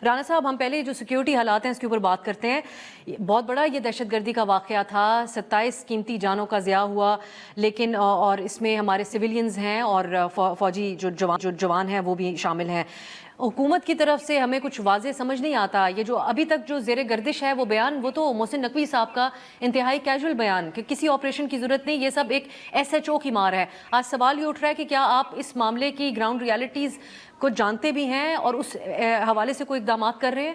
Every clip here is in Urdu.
رانا صاحب، ہم پہلے جو سیکیورٹی حالات ہیں اس کے اوپر بات کرتے ہیں. بہت بڑا یہ دہشت گردی کا واقعہ تھا، 27 قیمتی جانوں کا ضیاع ہوا، لیکن اور اس میں ہمارے سویلینز ہیں اور فوجی جو جوان ہیں وہ بھی شامل ہیں. حکومت کی طرف سے ہمیں کچھ واضح سمجھ نہیں آتا. یہ جو ابھی تک جو زیر گردش ہے وہ بیان، وہ تو محسن نقوی صاحب کا انتہائی کیجول بیان کہ کسی آپریشن کی ضرورت نہیں، یہ سب ایک SHO کی مار ہے. آج سوال یہ اٹھ رہا ہے کہ کیا آپ اس معاملے کی گراؤنڈ ریالٹیز کو جانتے بھی ہیں اور اس حوالے سے کوئی اقدامات کر رہے ہیں؟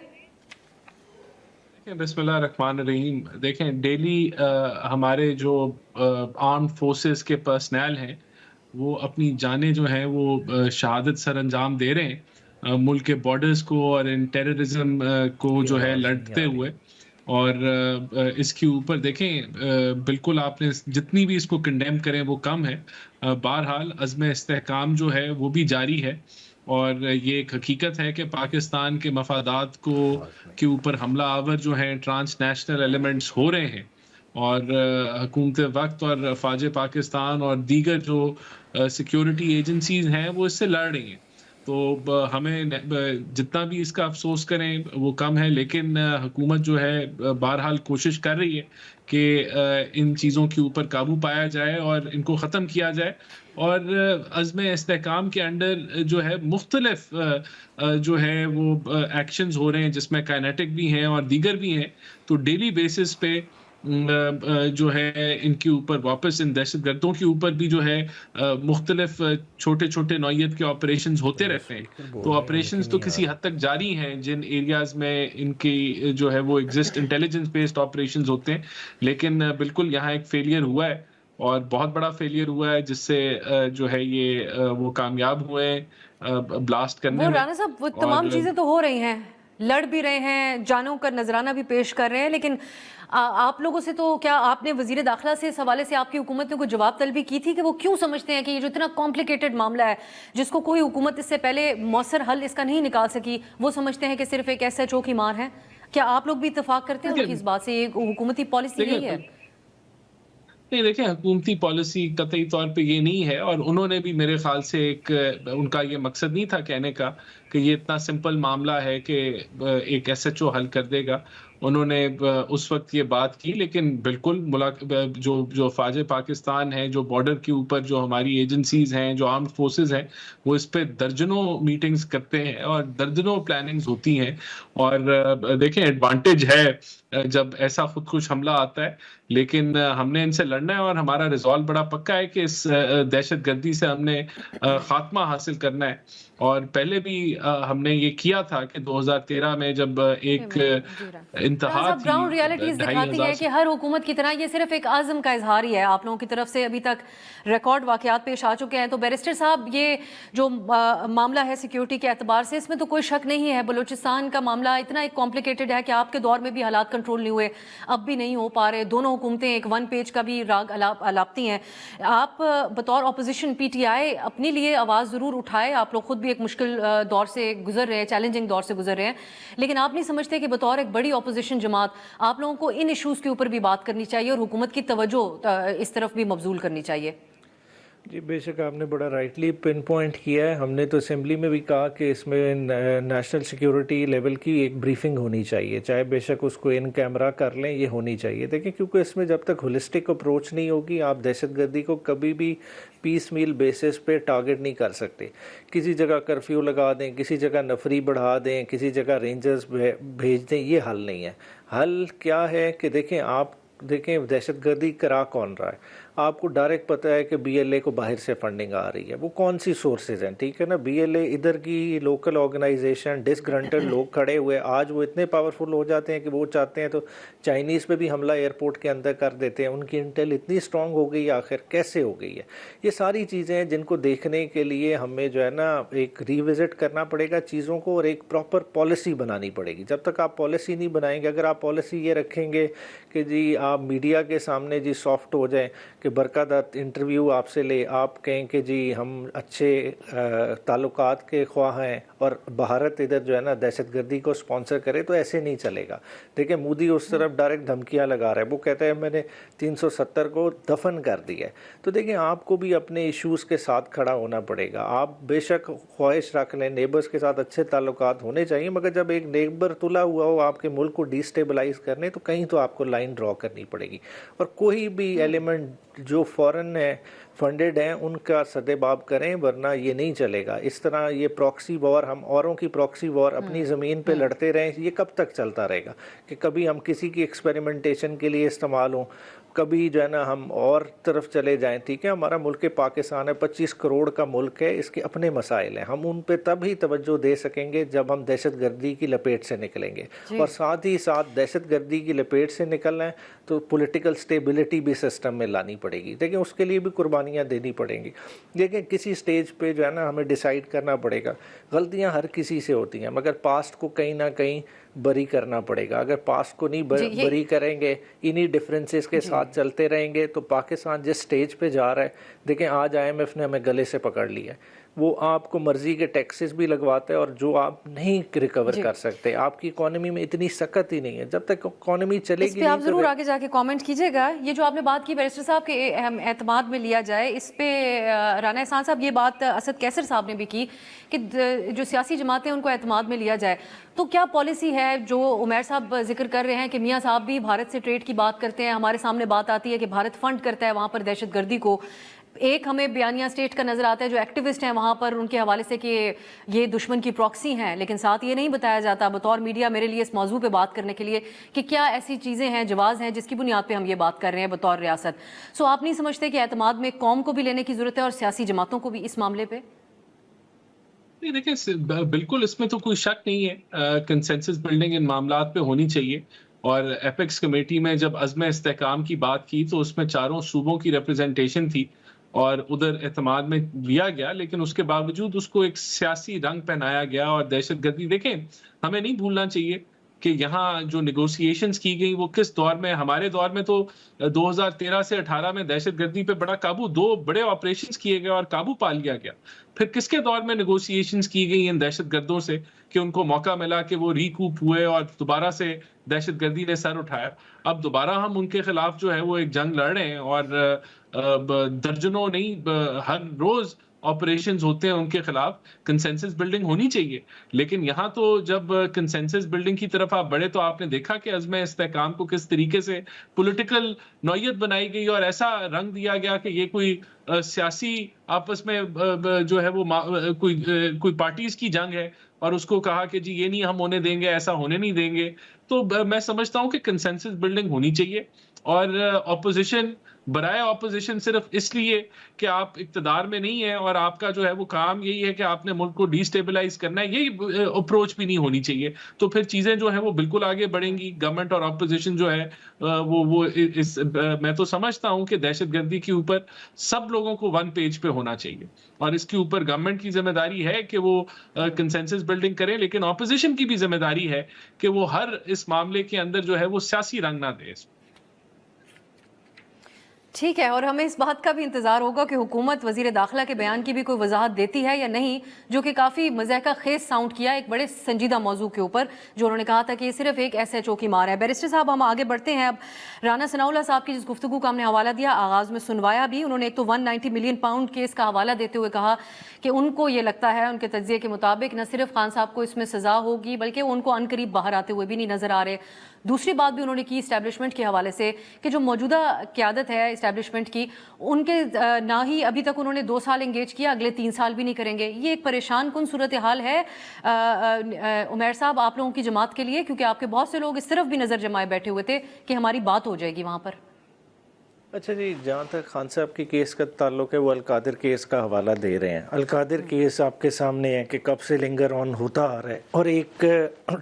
بسم اللہ الرحمن الرحیم. دیکھیں، ڈیلی ہمارے جو آرمڈ فورسز کے پرسنل ہیں وہ اپنی جانیں جو ہیں وہ شہادت سر انجام دے رہے ہیں ملک کے بارڈرز کو اور ان ٹیررزم کو جو ہے لڑتے ہوئے. اور اس کے اوپر دیکھیں، بالکل آپ نے جتنی بھی اس کو کنڈیم کریں وہ کم ہے. بہرحال عزم استحکام جو ہے وہ بھی جاری ہے، اور یہ ایک حقیقت ہے کہ پاکستان کے مفادات کے اوپر حملہ آور جو ہیں ٹرانس نیشنل ایلیمنٹس ہو رہے ہیں، اور حکومت وقت اور فوج پاکستان اور دیگر جو سیکیورٹی ایجنسیز ہیں وہ اس سے لڑ رہی ہیں. تو ہمیں جتنا بھی اس کا افسوس کریں وہ کم ہے، لیکن حکومت جو ہے بہرحال کوشش کر رہی ہے کہ ان چیزوں کے اوپر قابو پایا جائے اور ان کو ختم کیا جائے. اور عزم استحکام کے انڈر جو ہے مختلف جو ہے وہ ایکشنز ہو رہے ہیں، جس میں کائنیٹک بھی ہیں اور دیگر بھی ہیں. تو ڈیلی بیسس پہ جو ہے ان کے اوپر واپس ان دہشت گردوں کے اوپر بھی جو ہے مختلف چھوٹے چھوٹے نوعیت کے آپریشنز ہوتے رہتے ہیں. تو آپریشنز تو کسی حد تک جاری ہیں جن ایریاز میں ان کی جو ہے وہ انٹیلیجنس بیسڈ آپریشنز ہوتے ہیں، لیکن بالکل یہاں ایک فیلئر ہوا ہے اور بہت بڑا فیلئر ہوا ہے، جس سے جو ہے یہ وہ کامیاب ہوئے بلاسٹ کرنے وہ میں. رانا صاحب، وہ تمام چیزیں تو ہو رہی ہیں، لڑ بھی رہے ہیں، جانوں کا نذرانہ بھی پیش کر رہے ہیں، لیکن آپ لوگوں سے تو کیا آپ نے وزیر داخلہ سے اس حوالے سے آپ کی حکومت نے کوئی جواب طلبی کی تھی کہ وہ کیوں سمجھتے ہیں کہ یہ جو اتنا کمپلیکیٹڈ معاملہ ہے جس کو کوئی حکومت اس سے پہلے مؤثر حل اس کا نہیں نکال سکی، وہ سمجھتے ہیں کہ صرف ایک SHO کی مار ہے؟ کیا آپ لوگ بھی اتفاق کرتے ہیں ان کی اس بات سے؟ یہ حکومتی پالیسی یہی ہے؟ نہیں، دیکھیں، حکومتی پالیسی قطعی طور پہ یہ نہیں ہے، اور انہوں نے بھی میرے خیال سے ان کا یہ مقصد نہیں تھا کہنے کا کہ یہ اتنا سمپل معاملہ ہے کہ ایک SHO حل کر دے گا. انہوں نے اس وقت یہ بات کی، لیکن بالکل جو فوج پاکستان ہے، جو بارڈر کے اوپر جو ہماری ایجنسیز ہیں، جو آرمڈ فورسز ہیں، وہ اس پہ درجنوں میٹنگز کرتے ہیں اور درجنوں پلاننگز ہوتی ہیں. اور دیکھیں، ایڈوانٹیج ہے جب ایسا خودکش حملہ آتا ہے، لیکن ہم نے ان سے لڑنا ہے اور ہمارا ریزالو بڑا پکا ہے کہ اس دہشت گردی سے ہم نے خاتمہ حاصل کرنا ہے. اور پہلے بھی ہم نے یہ کیا تھا کہ 2013 میں جب ایک انتہا تھی گراؤنڈ ریالٹیز دکھاتی ہے کہ ہر حکومت کی طرح یہ صرف ایک عزم کا اظہار ہی ہے. آپ لوگوں کی طرف سے ابھی تک ریکارڈ واقعات پیش آ چکے ہیں. تو بیرسٹر صاحب، یہ جو معاملہ ہے سیکیورٹی کے اعتبار سے، اس میں تو کوئی شک نہیں ہے بلوچستان کا معاملہ اتنا ایک کمپلیکیٹڈ ہے کہ آپ کے دور میں بھی حالات کنٹرول نہیں ہوئے، اب بھی نہیں ہو پا رہے. دونوں حکومتیں ایک ون پیج کا بھی راگ الاپتی ہیں. آپ بطور اپوزیشن PTI اپنے لیے آواز ضرور اٹھائے. آپ لوگ خود بھی ایک مشکل دور سے گزر رہے ہیں، چیلنجنگ دور سے گزر رہے ہیں، لیکن آپ نہیں سمجھتے کہ بطور ایک بڑی اپوزیشن جماعت آپ لوگوں کو ان ایشوز کے اوپر بھی بات کرنی چاہیے اور حکومت کی توجہ اس طرف بھی مبذول کرنی چاہیے؟ جی، بے شک آپ نے بڑا رائٹلی پن پوائنٹ کیا ہے. ہم نے تو اسمبلی میں بھی کہا کہ اس میں نیشنل سیکیورٹی لیول کی ایک بریفنگ ہونی چاہیے، چاہے بے شک اس کو ان کیمرہ کر لیں، یہ ہونی چاہیے. دیکھیں، کیونکہ اس میں جب تک ہولسٹک اپروچ نہیں ہوگی، آپ دہشت گردی کو کبھی بھی پیس میل بیسس پہ ٹارگٹ نہیں کر سکتے. کسی جگہ کرفیو لگا دیں، کسی جگہ نفری بڑھا دیں، کسی جگہ رینجرز بھیج دیں، یہ حل نہیں ہے. حل کیا ہے کہ دیکھیں دہشت گردی کرا کون رہا ہے. آپ کو ڈائریکٹ پتہ ہے کہ BLA کو باہر سے فنڈنگ آ رہی ہے. وہ کون سی سورسز ہیں؟ ٹھیک ہے نا، BLA ادھر کی لوکل آرگنائزیشن، ڈسگرنٹڈ لوگ کھڑے ہوئے، آج وہ اتنے پاورفل ہو جاتے ہیں کہ وہ چاہتے ہیں تو چائنیز پہ بھی حملہ ایئرپورٹ کے اندر کر دیتے ہیں. ان کی انٹیل اتنی اسٹرانگ ہو گئی، آخر کیسے ہو گئی ہے؟ یہ ساری چیزیں ہیں جن کو دیکھنے کے لیے ہمیں جو ہے نا ایک ریوزٹ کرنا پڑے گا چیزوں کو، اور ایک پراپر پالیسی بنانی پڑے گی. جب تک آپ پالیسی نہیں بنائیں گے، اگر آپ پالیسی یہ رکھیں گے کہ جی آپ میڈیا کے سامنے جی سافٹ ہو جائیں کہ کہ برکات انٹرویو آپ سے لے, آپ کہیں کہ جی ہم اچھے تعلقات کے خواہ ہیں اور بھارت ادھر جو ہے نا دہشت گردی کو سپانسر کرے, تو ایسے نہیں چلے گا. دیکھیں مودی اس طرف ڈائریکٹ دھمکیاں لگا رہا ہے, وہ کہتا ہے میں نے 370 کو دفن کر دیا ہے. تو دیکھیں آپ کو بھی اپنے ایشوز کے ساتھ کھڑا ہونا پڑے گا. آپ بے شک خواہش رکھ لیں, نیبرز کے ساتھ اچھے تعلقات ہونے چاہیے, مگر جب ایک نیبر تلا ہوا ہو آپ کے ملک کو ڈیسٹیبلائز کرنے, تو کہیں تو آپ کو لائن ڈرا کرنی پڑے گی. اور کوئی بھی ایلیمنٹ جو فورن ہے فنڈڈ ہیں ان کا سدباب کریں, ورنہ یہ نہیں چلے گا. اس طرح یہ پراکسی وار, ہم اوروں کی پراکسی وار اپنی زمین پہ لڑتے رہیں, یہ کب تک چلتا رہے گا؟ کہ کبھی ہم کسی کی ایکسپیریمنٹیشن کے لیے استعمال ہوں, کبھی جو ہے نا ہم اور طرف چلے جائیں. ٹھیک ہے, ہمارا ملک پاکستان ہے, 25 کروڑ کا ملک ہے, اس کے اپنے مسائل ہیں. ہم ان پہ تب ہی توجہ دے سکیں گے جب ہم دہشت گردی کی لپیٹ سے نکلیں گے. اور ساتھ ہی ساتھ دہشت گردی کی لپیٹ سے نکلنا ہے تو پولیٹیکل سٹیبلٹی بھی سسٹم میں لانی پڑے گی. دیکھیں اس کے لیے بھی قربانیاں دینی پڑیں گی. دیکھیں کسی سٹیج پہ جو ہے نا ہمیں ڈیسائیڈ کرنا پڑے گا. غلطیاں ہر کسی سے ہوتی ہیں, مگر پاسٹ کو کہیں نہ کہیں بری کرنا پڑے گا. اگر پاسٹ کو نہیں بری کریں گے, انہی ڈفرینسز کے ساتھ چلتے رہیں گے, تو پاکستان جس سٹیج پہ جا رہا ہے, دیکھیں آج IMF نے ہمیں گلے سے پکڑ لیا ہے. وہ آپ کو مرضی کے ٹیکسز بھی لگواتا ہے, اور جو آپ نہیں ریکور کر سکتے. آپ کی اکانومی میں اتنی سخت ہی نہیں ہے, جب تک اکانومی چلے گی. اس پہ آپ ضرور آگے جا کے کامنٹ کیجیے گا. یہ جو آپ نے بات کی بیرسٹر صاحب کے اعتماد میں لیا جائے, اس پہ رانا احسان صاحب یہ بات اسد کیسر صاحب نے بھی کی کہ جو سیاسی جماعتیں ان کو اعتماد میں لیا جائے. تو کیا پالیسی ہے جو عمیر صاحب ذکر کر رہے ہیں کہ میاں صاحب بھی بھارت سے ٹریڈ کی بات کرتے ہیں, ہمارے سامنے بات آتی ہے کہ بھارت فنڈ کرتا ہے وہاں پر دہشت گردی کو. ایک ہمیں بیانیہ اسٹیٹ کا نظر آتا ہے جو ایکٹیوسٹ ہیں وہاں پر, ان کے حوالے سے کہ یہ دشمن کی پراکسی ہیں, لیکن ساتھ یہ نہیں بتایا جاتا بطور میڈیا میرے لیے اس موضوع پہ بات کرنے کے لیے کہ کیا ایسی چیزیں ہیں, جواز ہیں, جس کی بنیاد پہ ہم یہ بات کر رہے ہیں بطور ریاست. سو آپ نہیں سمجھتے کہ اعتماد میں قوم کو بھی لینے کی ضرورت ہے اور سیاسی جماعتوں کو بھی اس معاملے پہ؟ نہیں دیکھیں بالکل اس میں تو کوئی شک نہیں ہے, کنسنسس بلڈنگ ان معاملات پہ ہونی چاہیے. اور ایپیکس کمیٹی میں جب عزم استحکام کی بات کی تو اس میں 4 صوبوں کی ریپرزنٹیشن تھی اور ادھر اعتماد میں لیا گیا, لیکن اس کے باوجود اس کو ایک سیاسی رنگ پہنایا گیا. اور دہشت گردی دیکھیں ہمیں نہیں بھولنا چاہیے کہ یہاں جو نیگوسیشنز کی گئی وہ کس دور میں, ہمارے دور میں تو 2013 سے 18 میں دہشت گردی پہ بڑا قابو, 2 بڑے آپریشنز کیے گئے اور قابو پا لیا گیا. پھر کس کے دور میں نیگوسیشنز کی گئی ان دہشت گردوں سے کہ ان کو موقع ملا کہ وہ ریکوپ ہوئے اور دوبارہ سے دہشت گردی نے سر اٹھایا. اب دوبارہ ہم ان کے خلاف جو ہے وہ ایک جنگ لڑ رہے ہیں, اور درجنوں نہیں ہر روز آپریشنز ہوتے ہیں ان کے خلاف. کنسنسس بلڈنگ ہونی چاہیے, لیکن یہاں تو جب کنسنسس بلڈنگ کی طرف آپ بڑھے تو آپ نے دیکھا کہ عزم استحکام کو کس طریقے سے پولیٹیکل نوعیت بنائی گئی اور ایسا رنگ دیا گیا کہ یہ کوئی سیاسی آپس میں جو ہے وہ کوئی پارٹیز کی جنگ ہے, اور اس کو کہا کہ جی یہ نہیں ہم ہونے دیں گے, ایسا ہونے نہیں دیں گے. تو میں سمجھتا ہوں کہ کنسنسس بلڈنگ ہونی چاہیے. اور اپوزیشن برائے اپوزیشن صرف اس لیے کہ آپ اقتدار میں نہیں ہیں اور آپ کا جو ہے وہ کام یہی ہے کہ آپ نے ملک کو ڈی اسٹیبلائز کرنا ہے, یہی اپروچ بھی نہیں ہونی چاہیے. تو پھر چیزیں جو ہیں وہ بالکل آگے بڑھیں گی. گورنمنٹ اور اپوزیشن جو ہے میں تو سمجھتا ہوں کہ دہشت گردی کے اوپر سب لوگوں کو 1 پیج پہ ہونا چاہیے, اور اس کے اوپر گورنمنٹ کی ذمہ داری ہے کہ وہ کنسنسس بلڈنگ کرے, لیکن اپوزیشن کی بھی ذمہ داری ہے کہ وہ ہر اس معاملے کے اندر جو ہے وہ سیاسی رنگ نہ دے. ٹھیک ہے, اور ہمیں اس بات کا بھی انتظار ہوگا کہ حکومت وزیر داخلہ کے بیان کی بھی کوئی وضاحت دیتی ہے یا نہیں, جو کہ کافی مضحکہ خیز ساؤنڈ کیا ایک بڑے سنجیدہ موضوع کے اوپر, جو انہوں نے کہا تھا کہ یہ صرف ایک SHO کی مار ہے. بیرسٹر صاحب ہم آگے بڑھتے ہیں. اب رانا ثناء اللہ صاحب کی جس گفتگو کا ہم نے حوالہ دیا, آغاز میں سنوایا بھی, انہوں نے ایک تو 190 ملین پاؤنڈ کیس کا حوالہ دیتے ہوئے کہا کہ ان کو یہ لگتا ہے, ان کے تجزیے کے مطابق نہ صرف خان صاحب کو اس میں سزا ہوگی بلکہ ان کو عنقریب باہر آتے ہوئے بھی نہیں نظر آ رہے. دوسری بات بھی انہوں نے کی اسٹیبلشمنٹ کے حوالے سے کہ جو موجودہ قیادت ہے اسٹیبلشمنٹ کی, ان کے نہ ہی ابھی تک انہوں نے 2 سال انگیج کیا, اگلے 3 سال بھی نہیں کریں گے. یہ ایک پریشان کن صورتحال ہے عمیر صاحب آپ لوگوں کی جماعت کے لیے, کیونکہ آپ کے بہت سے لوگ اس طرف بھی نظر جمائے بیٹھے ہوئے تھے کہ ہماری بات ہو جائے گی وہاں پر. اچھا جی, جہاں تک خان صاحب کی کیس کا تعلق ہے وہ القادر کیس کا حوالہ دے رہے ہیں. القادر کیس آپ کے سامنے ہے کہ کب سے لنگر آن ہوتا آ رہا ہے, اور ایک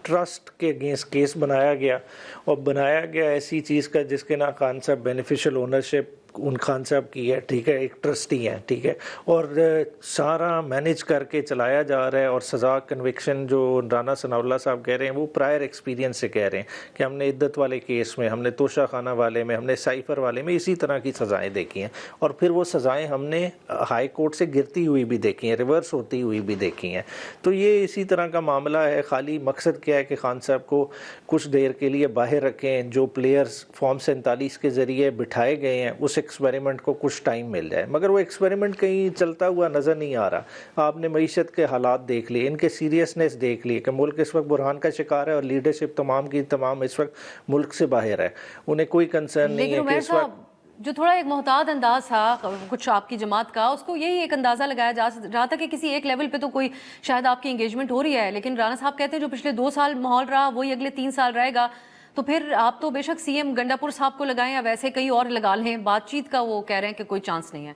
ٹرسٹ کے اگینسٹ کیس بنایا گیا, اور بنایا گیا ایسی چیز کا جس کے نا خان صاحب بینیفیشل اونرشپ ان خان صاحب کی ہے, ٹھیک ہے, ایک ٹرسٹی ہیں, ٹھیک ہے, اور سارا مینیج کر کے چلایا جا رہا ہے, اور سزا کنوکشن جو رانا ثناء اللہ صاحب کہہ رہے ہیں وہ پرائر ایکسپیرینس سے کہہ رہے ہیں کہ ہم نے عدت والے کیس میں, ہم نے توشہ خانہ والے میں, ہم نے سائفر والے میں اسی طرح کی سزائیں دیکھی ہیں, اور پھر وہ سزائیں ہم نے ہائی کورٹ سے گرتی ہوئی بھی دیکھی ہیں, ریورس ہوتی ہوئی بھی دیکھی ہیں. تو یہ اسی طرح کا معاملہ ہے. خالی مقصد کیا ہے کہ خان صاحب کو کچھ دیر کے لیے باہر رکھیں, جو پلیئرز فارم 47 کے ذریعے بٹھائے گئے ہیں اس ایکسپیریمنٹ کو کچھ ٹائم مل جائے, مگر وہ ایکسپیریمنٹ کہیں چلتا ہوا نظر نہیں آ رہا. آپ نے معیشت کے حالات دیکھ لیے, ان کے سیریسنس دیکھ لیے کہ ملک اس وقت بحران کا شکار ہے, اور لیڈرشپ تمام کی تمام اس وقت ملک سے باہر ہے, انہیں کوئی کنسرن نہیں ہے کہ اس وقت جو تھوڑا ایک محتاط انداز تھا کچھ آپ کی جماعت کا, اس کو یہی ایک اندازہ لگایا جا رہا تھا کہ کسی ایک لیول پہ تو کوئی شاید آپ کی انگیجمنٹ ہو رہی ہے, لیکن رانا صاحب کہتے ہیں جو پچھلے 2 سال ماحول رہا وہی اگلے 3 سال رہے گا. تو پھر آپ تو بے شک سی ایم گنڈا پور صاحب کو لگائیں یا ویسے کئی اور لگا لیں, بات چیت کا وہ کہہ رہے ہیں کہ کوئی چانس نہیں ہے.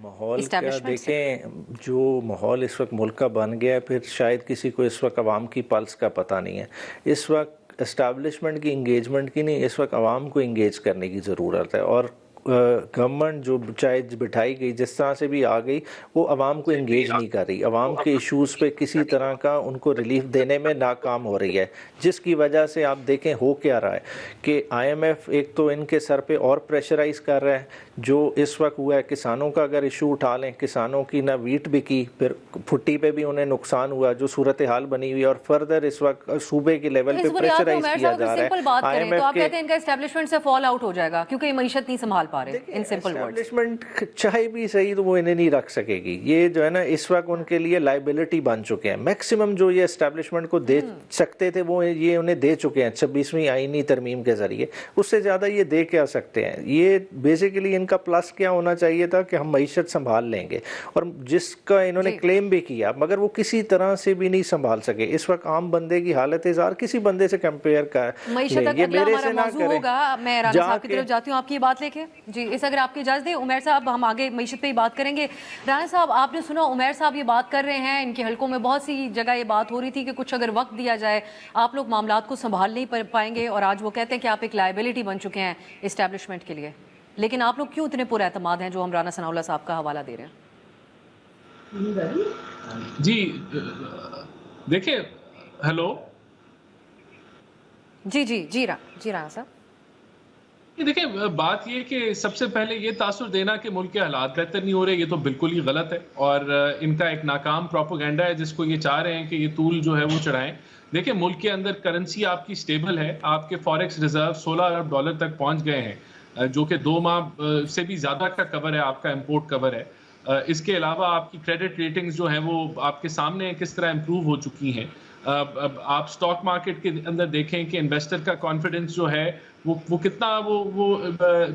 ماحول کیا دیکھیں, جو ماحول اس وقت ملک کا بن گیا ہے, پھر شاید کسی کو اس وقت عوام کی پلس کا پتہ نہیں ہے. اس وقت اسٹیبلشمنٹ کی انگیجمنٹ کی نہیں, اس وقت عوام کو انگیج کرنے کی ضرورت ہے, اور گورنمنٹ جو چاہے بٹھائی گئی جس طرح سے بھی آ گئی وہ عوام کو انگیج نہیں کر رہی, عوام کے ایشوز پہ کسی طرح کا ان کو ریلیف دینے میں ناکام ہو رہی ہے, جس کی وجہ سے آپ دیکھیں ہو کیا رہا ہے کہ آئی ایم ایف ایک تو ان کے سر پہ اور پریشرائز کر رہا ہے. جو اس وقت ہوا ہے کسانوں کا اگر ایشو اٹھا لیں, کسانوں کی نہ ویٹ بکی, پھر پھٹی پہ بھی انہیں نقصان ہوا, جو صورتحال بنی ہوئی ہے, اور فردر اس وقت صوبے کے لیول پہ پریشرائز کیا جا رہا ہے. آئی ایم ایف آپ کہتے ہیں ان کا اسٹیبلشمنٹ سے فال آؤٹ ہو جائے گا کیونکہ یہ معیشت نہیں سنبھال پا رہے. ان سمپل ورڈز اسٹیبلشمنٹ چاہے بھی صحیح تو وہ انہیں نہیں رکھ سکے گی. یہ جو ہے نا اس وقت ان کے لیے لائبلٹی بن چکے ہیں. میکسیمم جو یہ اسٹیبلشمنٹ کو دے سکتے تھے وہ یہ انہیں دے چکے ہیں 26ویں آئینی ترمیم کے ذریعے, اس سے زیادہ یہ دے کیا سکتے ہیں. یہ بیسیکلی ان کا پلس کیا ہونا چاہیے تھا کہ ہم معیشت سنبھال لیں گے, اور جس کا انہوں نے کلیم بھی کیا مگر وہ کسی طرح سے بھی نہیں سنبھال سکے. اس وقت عام بندے کی حالت ہزار کسی بندے سے کمپیئر کر معیشت کا ہمارا موضوع ہوگا. میں رانا صاحب کی طرف جاتی ہوں آپ کی بات لے کے. جی اس اگر آپ کی اجازت دیں عمیر صاحب, ہم آگے معیشت پہ ہی بات کریں گے. رانا صاحب آپ نے سنا عمیر صاحب یہ بات کر رہے ہیں, ان کے حلقوں میں بہت سی جگہ یہ بات ہو رہی تھی کہ کچھ اگر وقت دیا جائے آپ لوگ معاملات کو سنبھال نہیں پائیں گے, اور آج وہ کہتے ہیں کہ آپ ایک لائبلٹی بن چکے ہیں اسٹیبلشمنٹ کے لیے. لیکن آپ لوگ کیوں اتنے پر اعتماد ہیں جو ہم رانا ثناء اللہ صاحب کا حوالہ دے رہے ہیں؟ جی دیکھیں, ہیلو جی رانا صاحب, دیکھیں بات یہ کہ سب سے پہلے یہ تاثر دینا کہ ملک کے حالات بہتر نہیں ہو رہے, یہ تو بالکل ہی غلط ہے, اور ان کا ایک ناکام پروپیگنڈا ہے جس کو یہ چاہ رہے ہیں کہ یہ طول جو ہے وہ چڑھائیں. دیکھیں ملک کے اندر کرنسی آپ کی سٹیبل ہے, آپ کے فوریکس ریزرو $16 ارب تک پہنچ گئے ہیں, جو کہ 2 ماہ سے بھی زیادہ کا کور ہے, آپ کا امپورٹ کور ہے. اس کے علاوہ آپ کی کریڈٹ ریٹنگز جو ہیں وہ آپ کے سامنے کس طرح امپروو ہو چکی ہیں. آپ سٹاک مارکیٹ کے اندر دیکھیں کہ انویسٹر کا کانفیڈنس جو ہے وہ کتنا وہ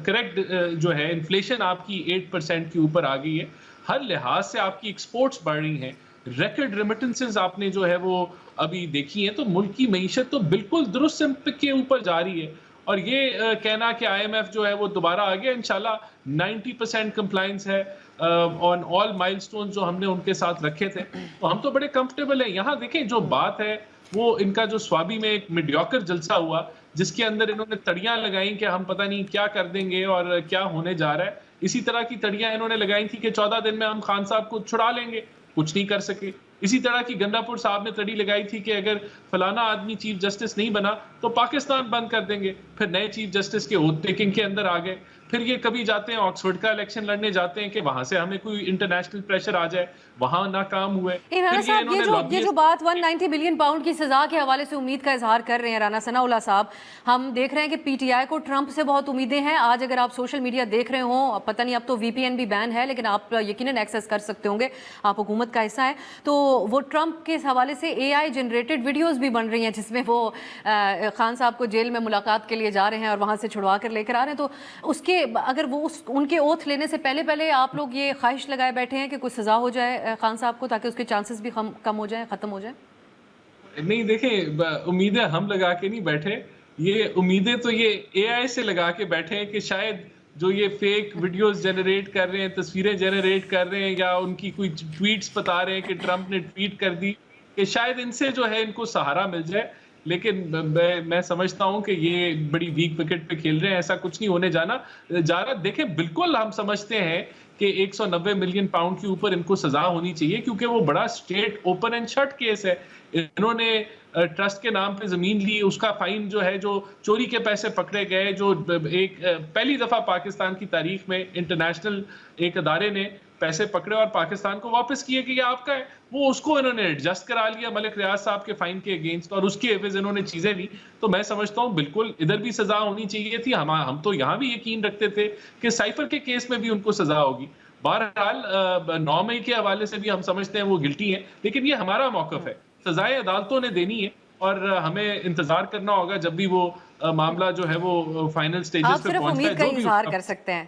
کریکٹ جو ہے, انفلیشن آپ کی 8% کے اوپر آ گئی ہے. ہر لحاظ سے آپ کی ایکسپورٹس بڑھ رہی ہیں, ریکارڈ ریمیٹنسز آپ نے جو ہے وہ ابھی دیکھی ہیں. تو ملک کی معیشت تو بالکل درست سمت کے اوپر جا رہی ہے, اور یہ کہنا کہ آئی ایم ایف جو ہے وہ دوبارہ آ گیا, انشاءاللہ 90% کمپلائنس ہے آن آل مائل سٹونز جو ہم نے ان کے ساتھ رکھے تھے, تو ہم تو بڑے کمفرٹیبل ہیں. یہاں دیکھیں جو بات ہے وہ ان کا جو سوابی میں ایک میڈیوکر جلسہ ہوا جس کے اندر انہوں نے تڑیاں لگائیں کہ ہم پتہ نہیں کیا کر دیں گے اور کیا ہونے جا رہا ہے. اسی طرح کی تڑیاں انہوں نے لگائی تھی کہ 14 دن میں ہم خان صاحب کو چھڑا لیں گے, کچھ نہیں کر سکے. اسی طرح کی گنڈا پور صاحب نے تڑی لگائی تھی کہ اگر فلانا آدمی چیف جسٹس نہیں بنا تو پاکستان بند کر دیں گے. پھر نئے چیف جسٹس کے اوتھ ٹیکنگ کے اندر آ گئے. پھر یہ کبھی جاتے ہیں آکسفورڈ کا الیکشن لڑنے جاتے ہیں کہ وہاں سے ہمیں کوئی انٹرنیشنل پریشر آ جائے, وہاں ناکام ہوئے. رانا صاحب یہ جو بات 190 بلین پاؤنڈ کی سزا کے حوالے سے امید کا اظہار کر رہے ہیں رانا ثناء اللہ صاحب, ہم دیکھ رہے ہیں کہ پی ٹی آئی کو ٹرمپ سے بہت امیدیں ہیں. آج اگر آپ سوشل میڈیا دیکھ رہے ہوں, پتہ نہیں اب تو وی پی این بھی بین ہے لیکن آپ یقیناً ایکسیس کر سکتے ہوں گے, آپ حکومت کا حصہ ہیں, تو وہ ٹرمپ کے حوالے سے اے آئی جنریٹڈ ویڈیوز بھی بن رہی ہیں جس میں وہ خان صاحب کو جیل میں ملاقات کے لیے جا رہے ہیں اور وہاں سے چھڑوا کر لے کر آ رہے ہیں. تو اس کے اگر وہ ان کے اوتھ لینے سے پہلے آپ لوگ یہ خواہش لگائے بیٹھے ہیں کہ کوئی سزا ہو جائے خان صاحب کو تاکہ اس کے چانسز بھی کم ہو جائیں, ختم ہو جائیں؟ نہیں دیکھیں, امیدیں ہم لگا کے نہیں بیٹھے, یہ امیدیں تو یہ اے آئی سے لگا کے بیٹھے ہیں کہ شاید جو یہ فیک ویڈیوز جنریٹ کر رہے ہیں, تصویریں جنریٹ کر رہے ہیں, یا ان کی کوئی ٹویٹس بتا رہے ہیں کہ ٹرمپ نے ٹویٹ کر دی, کہ شاید ان سے جو ہے ان کو سہارا مل جائے. لیکن میں سمجھتا ہوں کہ یہ بڑی ویک وکٹ پہ کھیل رہے ہیں, ایسا کچھ نہیں ہونے جا رہا. دیکھیں بالکل ہم سمجھتے ہیں کہ 190 ملین پاؤنڈ کے اوپر ان کو سزا ہونی چاہیے, کیونکہ وہ بڑا straight open and shut case ہے. انہوں نے ٹرسٹ کے نام پہ زمین لی, اس کا فائن جو ہے, جو چوری کے پیسے پکڑے گئے, جو ایک پہلی دفعہ پاکستان کی تاریخ میں انٹرنیشنل ایک ادارے نے پیسے پکڑے اور پاکستان کو واپس کیے کہ یہ آپ کا ہے, وہ اس کو انہوں نے ایڈجسٹ کرا لیا ملک ریاض صاحب کے فائن کے اگینسٹ, اور اس کے عوض انہوں نے چیزیں لی. تو میں سمجھتا ہوں بالکل ادھر بھی سزا ہونی چاہیے تھی. ہم تو یہاں بھی یقین رکھتے تھے کہ سائفر کے کیس میں بھی ان کو سزا ہوگی. بہرحال 9 مئی کے حوالے سے بھی ہم سمجھتے ہیں وہ گلٹی ہیں, لیکن یہ ہمارا موقف ہے, سزائیں عدالتوں نے دینی ہے اور ہمیں انتظار کرنا ہوگا جب بھی وہ معاملہ جو ہے وہ فائنل سٹیجز آپ پہ صرف پہنچتا ہے. امید کا اظہار کر سکتے ہیں.